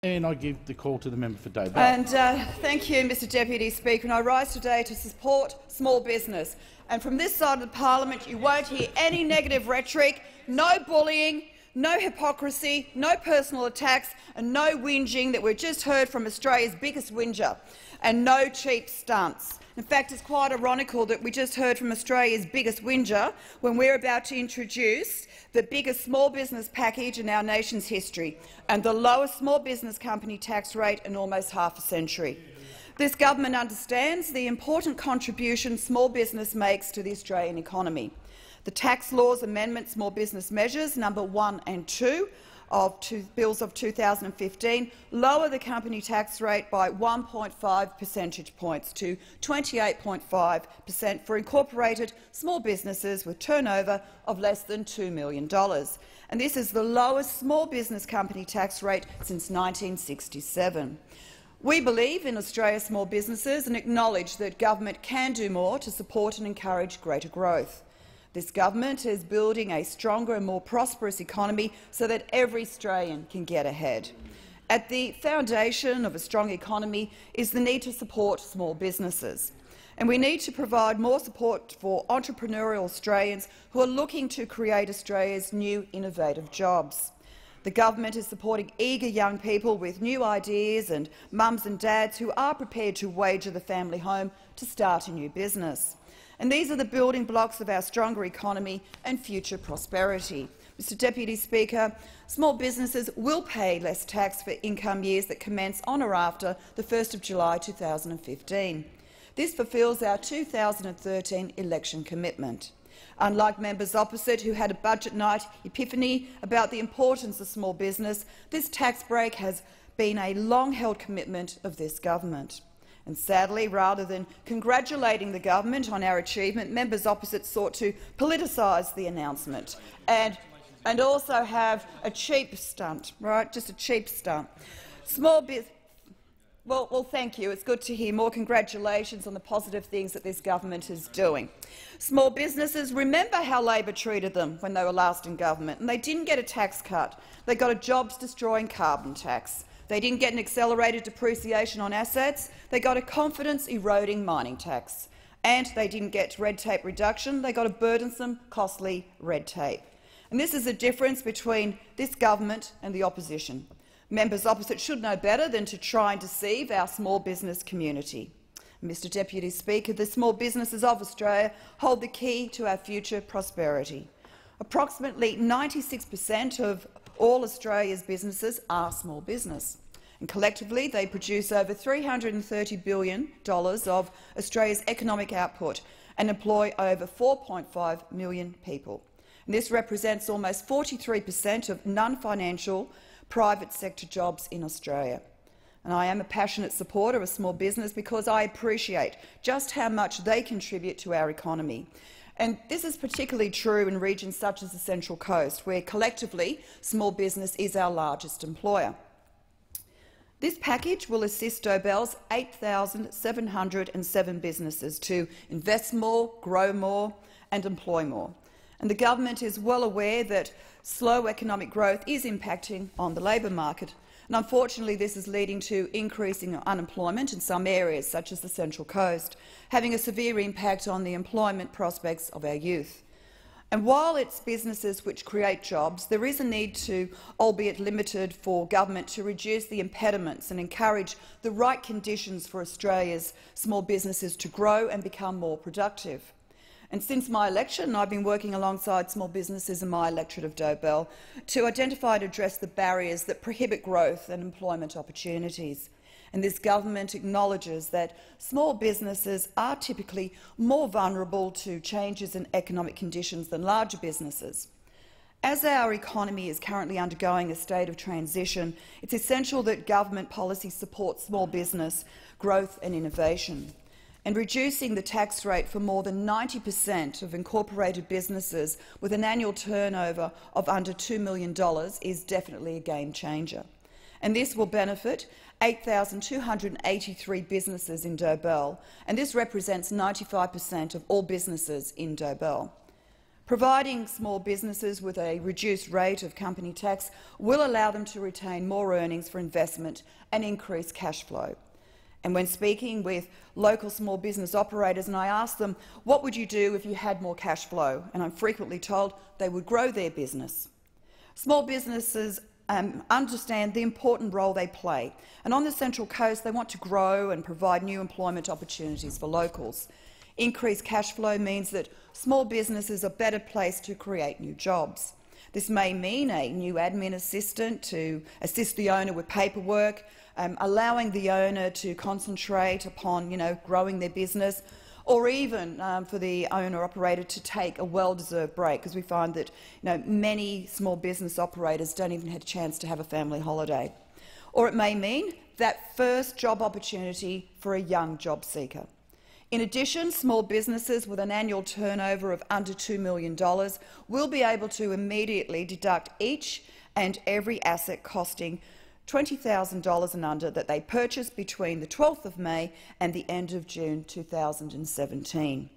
And I give the call to the member for Dobell. And thank you, Mr Deputy Speaker. And I rise today to support small business. And from this side of the parliament, you won't hear any negative rhetoric, no bullying, no hypocrisy, no personal attacks, and no whinging that we've just heard from Australia's biggest whinger, and no cheap stunts. In fact, it's quite ironical that we just heard from Australia's biggest whinger when we're about to introduce the biggest small business package in our nation's history and the lowest small business company tax rate in almost half a century. This government understands the important contribution small business makes to the Australian economy. The Tax Laws Amendment Small Business Measures No. 1 and 2 of bills of 2015 lower the company tax rate by 1.5 percentage points to 28.5% for incorporated small businesses with turnover of less than $2 million. And this is the lowest small business company tax rate since 1967. We believe in Australia's small businesses and acknowledge that government can do more to support and encourage greater growth. This government is building a stronger and more prosperous economy so that every Australian can get ahead. At the foundation of a strong economy is the need to support small businesses. And we need to provide more support for entrepreneurial Australians who are looking to create Australia's new innovative jobs. The government is supporting eager young people with new ideas and mums and dads who are prepared to wager the family home to start a new business. And these are the building blocks of our stronger economy and future prosperity. Mr Deputy Speaker, small businesses will pay less tax for income years that commence on or after the 1st of July 2015. This fulfils our 2013 election commitment. Unlike members opposite who had a budget night epiphany about the importance of small business, this tax break has been a long-held commitment of this government. And sadly, rather than congratulating the government on our achievement, members opposite sought to politicise the announcement and also have a cheap stunt, right? Just a cheap stunt. Well, thank you. It's good to hear more congratulations on the positive things that this government is doing. Small businesses remember how Labor treated them when they were last in government, and they didn't get a tax cut. They got a jobs-destroying carbon tax. They didn't get an accelerated depreciation on assets. They got a confidence-eroding mining tax. And they didn't get red tape reduction. They got a burdensome, costly red tape. And this is the difference between this government and the opposition. Members opposite should know better than to try and deceive our small business community. Mr Deputy Speaker, the small businesses of Australia hold the key to our future prosperity. Approximately 96% of all Australia's businesses are small business, and collectively they produce over $330 billion of Australia's economic output and employ over 4.5 million people. And this represents almost 43% of non-financial private sector jobs in Australia. And I am a passionate supporter of small business because I appreciate just how much they contribute to our economy. And this is particularly true in regions such as the Central Coast, where collectively small business is our largest employer. This package will assist Dobell's 8,707 businesses to invest more, grow more and employ more. And the government is well aware that slow economic growth is impacting on the labour market. And unfortunately, this is leading to increasing unemployment in some areas, such as the Central Coast, having a severe impact on the employment prospects of our youth. And while it's businesses which create jobs, there is a need to, albeit limited, for government to reduce the impediments and encourage the right conditions for Australia's small businesses to grow and become more productive. And since my election, I've been working alongside small businesses in my electorate of Dobell to identify and address the barriers that prohibit growth and employment opportunities. And this government acknowledges that small businesses are typically more vulnerable to changes in economic conditions than larger businesses. As our economy is currently undergoing a state of transition, it's essential that government policy supports small business growth and innovation. And reducing the tax rate for more than 90% of incorporated businesses with an annual turnover of under $2 million is definitely a game changer. And this will benefit 8,283 businesses in Dobell, and this represents 95% of all businesses in Dobell. Providing small businesses with a reduced rate of company tax will allow them to retain more earnings for investment and increase cash flow. And when speaking with local small business operators, and I ask them, what would you do if you had more cash flow? And I'm frequently told they would grow their business. Small businesses understand the important role they play, and on the Central Coast they want to grow and provide new employment opportunities for locals. Increased cash flow means that small businesses are better placed to create new jobs. This may mean a new admin assistant to assist the owner with paperwork, allowing the owner to concentrate upon growing their business, or even for the owner-operator to take a well-deserved break, because we find that many small business operators don't even have a chance to have a family holiday. Or it may mean that first job opportunity for a young job seeker. In addition, small businesses with an annual turnover of under $2 million will be able to immediately deduct each and every asset costing $20,000 and under that they purchased between the 12th of May and the end of June 2017.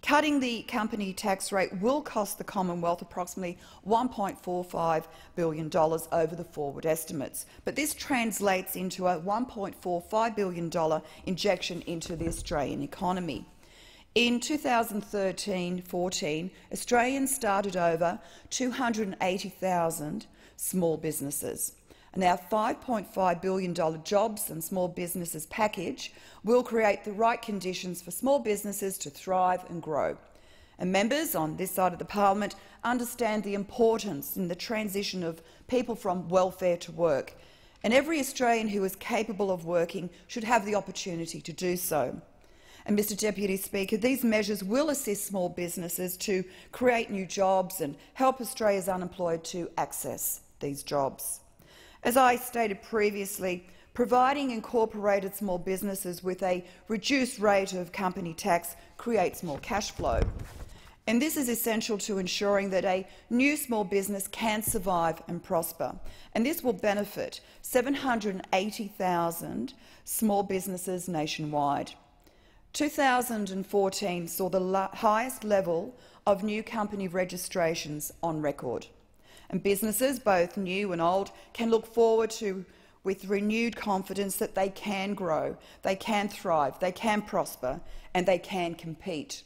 Cutting the company tax rate will cost the Commonwealth approximately $1.45 billion over the forward estimates, but this translates into a $1.45 billion injection into the Australian economy. In 2013-14, Australians started over 280,000 small businesses. And our $5.5 billion jobs and small businesses package will create the right conditions for small businesses to thrive and grow. And members on this side of the parliament understand the importance in the transition of people from welfare to work. And every Australian who is capable of working should have the opportunity to do so. And, Mr Deputy Speaker, these measures will assist small businesses to create new jobs and help Australia's unemployed to access these jobs. As I stated previously, providing incorporated small businesses with a reduced rate of company tax creates more cash flow. And this is essential to ensuring that a new small business can survive and prosper. And this will benefit 780,000 small businesses nationwide. 2014 saw the highest level of new company registrations on record. And businesses, both new and old, can look forward to with renewed confidence that they can grow, they can thrive, they can prosper and they can compete.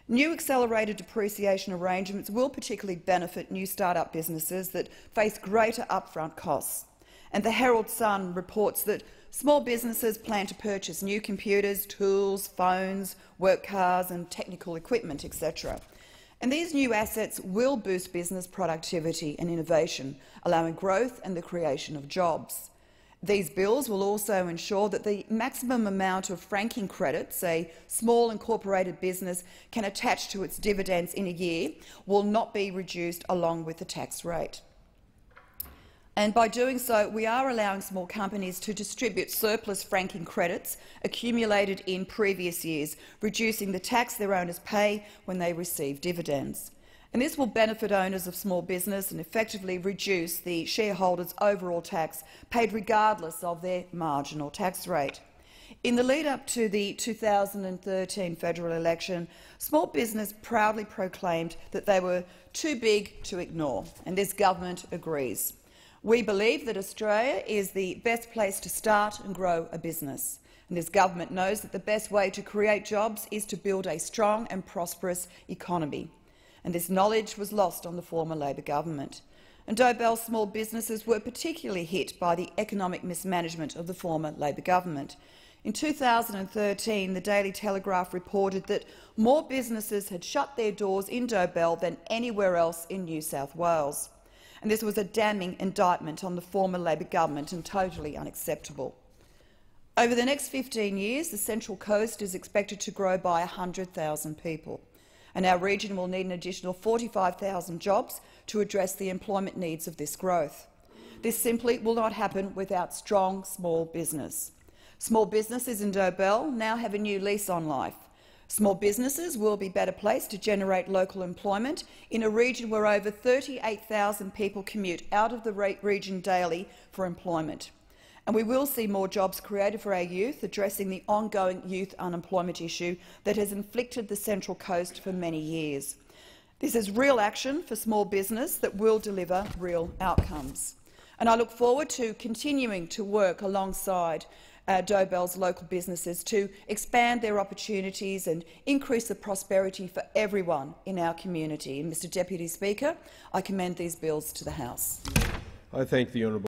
New accelerated depreciation arrangements will particularly benefit new start-up businesses that face greater upfront costs. And the Herald Sun reports that small businesses plan to purchase new computers, tools, phones, work cars and technical equipment, etc. And these new assets will boost business productivity and innovation, allowing growth and the creation of jobs. These bills will also ensure that the maximum amount of franking credits a small incorporated business can attach to its dividends in a year will not be reduced along with the tax rate. And by doing so, we are allowing small companies to distribute surplus franking credits accumulated in previous years, reducing the tax their owners pay when they receive dividends. And this will benefit owners of small business and effectively reduce the shareholders' overall tax paid regardless of their marginal tax rate. In the lead-up to the 2013 federal election, small business proudly proclaimed that they were too big to ignore, and this government agrees. We believe that Australia is the best place to start and grow a business, and this government knows that the best way to create jobs is to build a strong and prosperous economy. And this knowledge was lost on the former Labor government. And Dobell small businesses were particularly hit by the economic mismanagement of the former Labor government. In 2013, the Daily Telegraph reported that more businesses had shut their doors in Dobell than anywhere else in New South Wales. And this was a damning indictment on the former Labor government and totally unacceptable. Over the next 15 years, the Central Coast is expected to grow by 100,000 people, and our region will need an additional 45,000 jobs to address the employment needs of this growth. This simply will not happen without strong small business. Small businesses in Dobell now have a new lease on life. Small businesses will be better placed to generate local employment in a region where over 38,000 people commute out of the region daily for employment. And we will see more jobs created for our youth, addressing the ongoing youth unemployment issue that has inflicted the Central Coast for many years. This is real action for small business that will deliver real outcomes. And I look forward to continuing to work alongside Dobell's local businesses to expand their opportunities and increase the prosperity for everyone in our community. And Mr Deputy Speaker, I commend these bills to the House. I thank the honourable